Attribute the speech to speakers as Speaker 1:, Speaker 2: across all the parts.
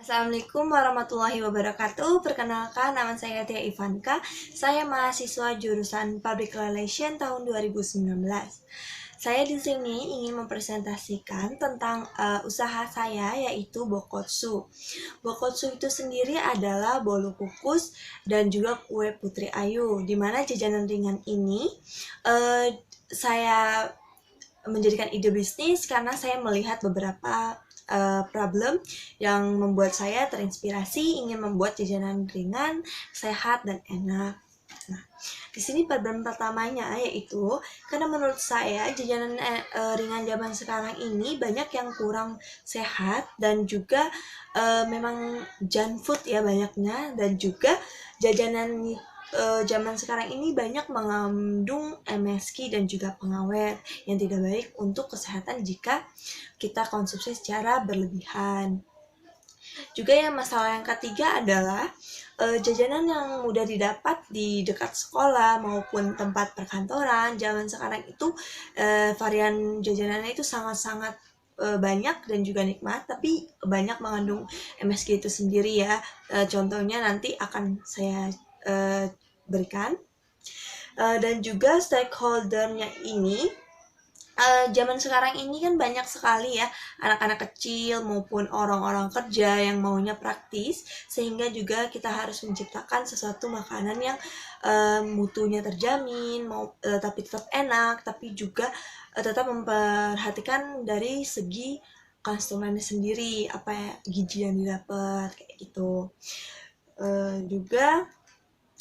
Speaker 1: Assalamualaikum warahmatullahi wabarakatuh. Perkenalkan, nama saya Tia Ivanka. Saya mahasiswa jurusan Public Relation tahun 2019. Saya di sini ingin mempresentasikan tentang usaha saya, yaitu Bokotsu. Bokotsu itu sendiri adalah bolu kukus dan juga kue Putri Ayu, di mana jajanan ringan ini saya menjadikan ide bisnis karena saya melihat beberapa problem yang membuat saya terinspirasi ingin membuat jajanan ringan, sehat, dan enak. Nah, di sini problem pertamanya yaitu karena menurut saya jajanan ringan zaman sekarang ini banyak yang kurang sehat dan juga memang junk food ya banyaknya, dan juga jajanan zaman sekarang ini banyak mengandung MSG dan juga pengawet yang tidak baik untuk kesehatan jika kita konsumsi secara berlebihan. Juga yang masalah yang ketiga adalah jajanan yang mudah didapat di dekat sekolah maupun tempat perkantoran. Zaman sekarang itu varian jajanannya itu sangat-sangat banyak dan juga nikmat, tapi banyak mengandung MSG itu sendiri ya. Contohnya nanti akan saya berikan. Dan juga stakeholdernya ini zaman sekarang ini kan banyak sekali ya anak-anak kecil maupun orang-orang kerja yang maunya praktis, sehingga juga kita harus menciptakan sesuatu makanan yang mutunya terjamin, tapi tetap enak, tapi juga tetap memperhatikan dari segi konsumennya sendiri, apa ya, gizi yang didapat kayak gitu. Juga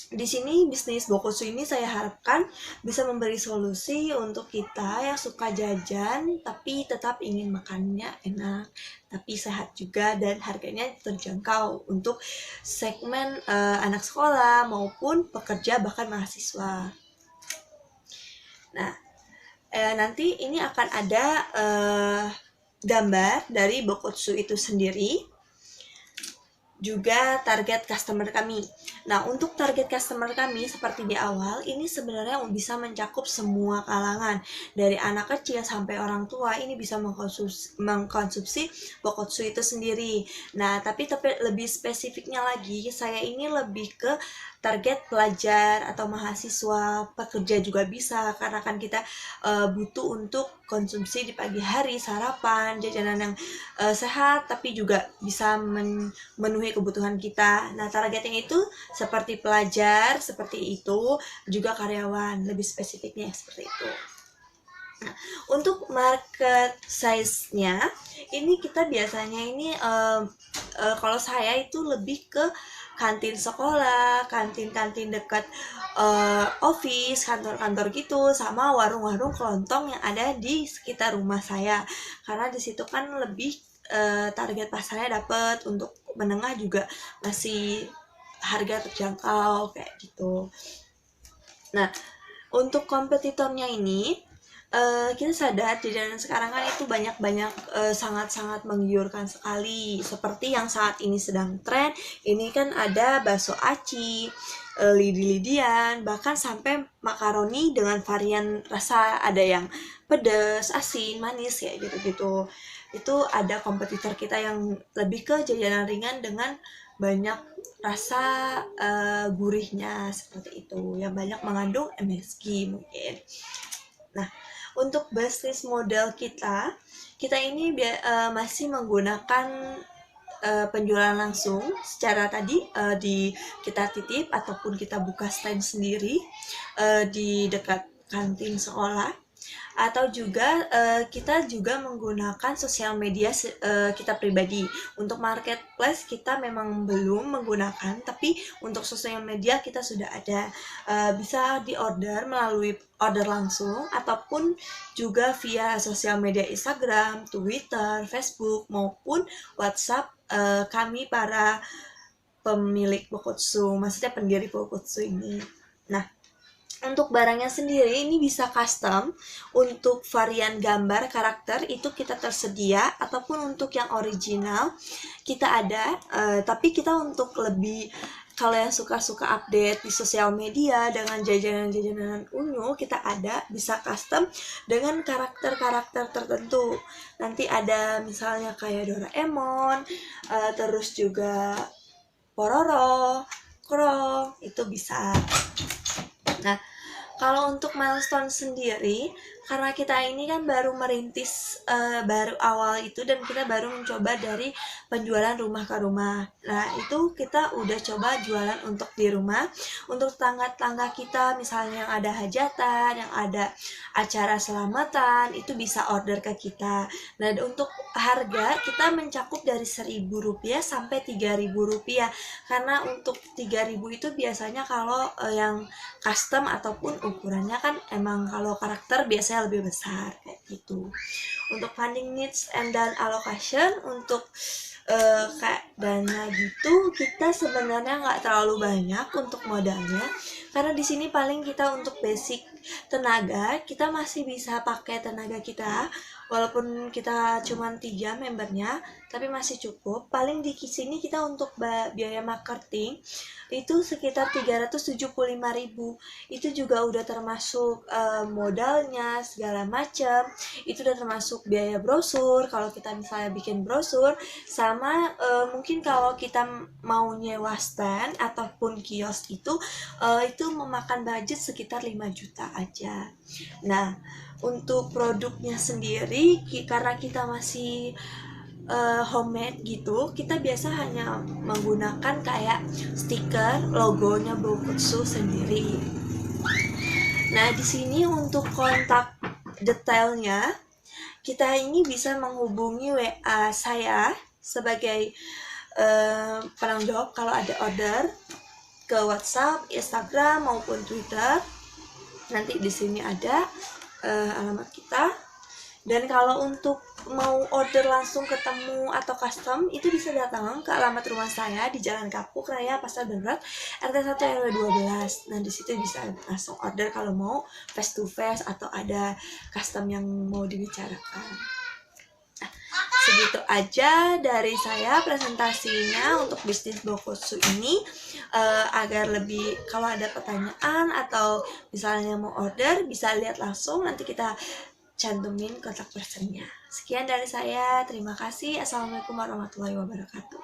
Speaker 1: di sini bisnis Bokotsu ini saya harapkan bisa memberi solusi untuk kita yang suka jajan tapi tetap ingin makannya enak, tapi sehat juga dan harganya terjangkau untuk segmen anak sekolah maupun pekerja bahkan mahasiswa. Nah, nanti ini akan ada gambar dari Bokotsu itu sendiri, juga target customer kami. Nah, untuk target customer kami seperti di awal, ini sebenarnya bisa mencakup semua kalangan. Dari anak kecil sampai orang tua, ini bisa mengkonsumsi Bokotsu itu sendiri. Nah, tapi lebih spesifiknya lagi, saya ini lebih ke target pelajar atau mahasiswa, pekerja juga bisa, karena kan kita butuh untuk konsumsi di pagi hari, sarapan, jajanan yang sehat, tapi juga bisa memenuhi kebutuhan kita. Nah, targetnya itu seperti pelajar, seperti itu, juga karyawan, lebih spesifiknya seperti itu. Nah, untuk market size-nya, ini kita biasanya ini kalau saya itu lebih ke kantin sekolah, kantin-kantin dekat office, kantor-kantor gitu, sama warung-warung kelontong yang ada di sekitar rumah saya. Karena di situ kan lebih target pasarnya dapat, untuk menengah juga masih harga terjangkau kayak gitu. Nah, untuk kompetitornya ini kita sadar jajanan sekarang kan itu banyak sangat-sangat menggiurkan sekali, seperti yang saat ini sedang tren. Ini kan ada bakso aci, lidi-lidian, bahkan sampai makaroni dengan varian rasa, ada yang pedas, asin, manis kayak gitu-gitu. Itu ada kompetitor kita yang lebih ke jajanan ringan dengan banyak rasa gurihnya seperti itu, yang banyak mengandung MSG mungkin. Nah, untuk bisnis model kita ini masih menggunakan penjualan langsung secara tadi di kita titip ataupun kita buka stand sendiri di dekat kantin sekolah, atau juga kita juga menggunakan sosial media kita pribadi. Untuk marketplace kita memang belum menggunakan, tapi untuk sosial media kita sudah ada. Bisa diorder melalui order langsung ataupun juga via sosial media Instagram, Twitter, Facebook maupun WhatsApp kami para pemilik Bokotsu, maksudnya pendiri Bokotsu ini. Nah, untuk barangnya sendiri ini bisa custom. Untuk varian gambar karakter itu kita tersedia, ataupun untuk yang original kita ada, tapi kita untuk lebih kalau yang suka-suka update di sosial media dengan jajanan-jajanan unyu, kita ada bisa custom dengan karakter-karakter tertentu. Nanti ada misalnya kayak Doraemon, terus juga Pororo, Kro, itu bisa. Nah, kalau untuk milestone sendiri, karena kita ini kan baru merintis, baru awal itu, dan kita baru mencoba dari penjualan rumah ke rumah. Nah, itu kita udah coba jualan untuk di rumah, untuk tetangga-tetangga kita, misalnya yang ada hajatan, yang ada acara selamatan, itu bisa order ke kita. Nah, untuk harga kita mencakup dari Rp1.000 sampai Rp3.000, karena untuk Rp3.000 itu biasanya kalau yang custom ataupun ukurannya kan emang kalau karakter biasanya lebih besar kayak gitu. Untuk funding needs and dan allocation, untuk kayak dana gitu, kita sebenarnya nggak terlalu banyak untuk modalnya, karena di sini paling kita untuk basic tenaga kita masih bisa pakai tenaga kita, walaupun kita cuma 3 membernya tapi masih cukup. Paling di sini kita untuk biaya marketing itu sekitar 375.000. Itu juga udah termasuk modalnya segala macam. Itu udah termasuk biaya brosur kalau kita misalnya bikin brosur, sama mungkin kalau kita mau nyewa stand ataupun kios itu memakan budget sekitar 5 juta aja. Nah, untuk produknya sendiri karena kita masih homemade gitu, kita biasa hanya menggunakan kayak stiker logonya Bokutsu sendiri. Nah, di sini untuk kontak detailnya, kita ini bisa menghubungi WA saya sebagai penanggung jawab kalau ada order ke WhatsApp, Instagram maupun Twitter. Nanti di sini ada alamat kita. Dan kalau untuk mau order langsung ketemu atau custom, itu bisa datang ke alamat rumah saya di Jalan Kapuk Raya, Pasar Berat, RT 1 RW 12. Nah, di situ bisa langsung order kalau mau face to face atau ada custom yang mau dibicarakan. Nah, segitu aja dari saya presentasinya untuk bisnis Bokutsu ini. Agar lebih, kalau ada pertanyaan atau misalnya mau order, bisa lihat langsung, nanti kita cantumin kontak personnya. Sekian dari saya, terima kasih. Assalamualaikum warahmatullahi wabarakatuh.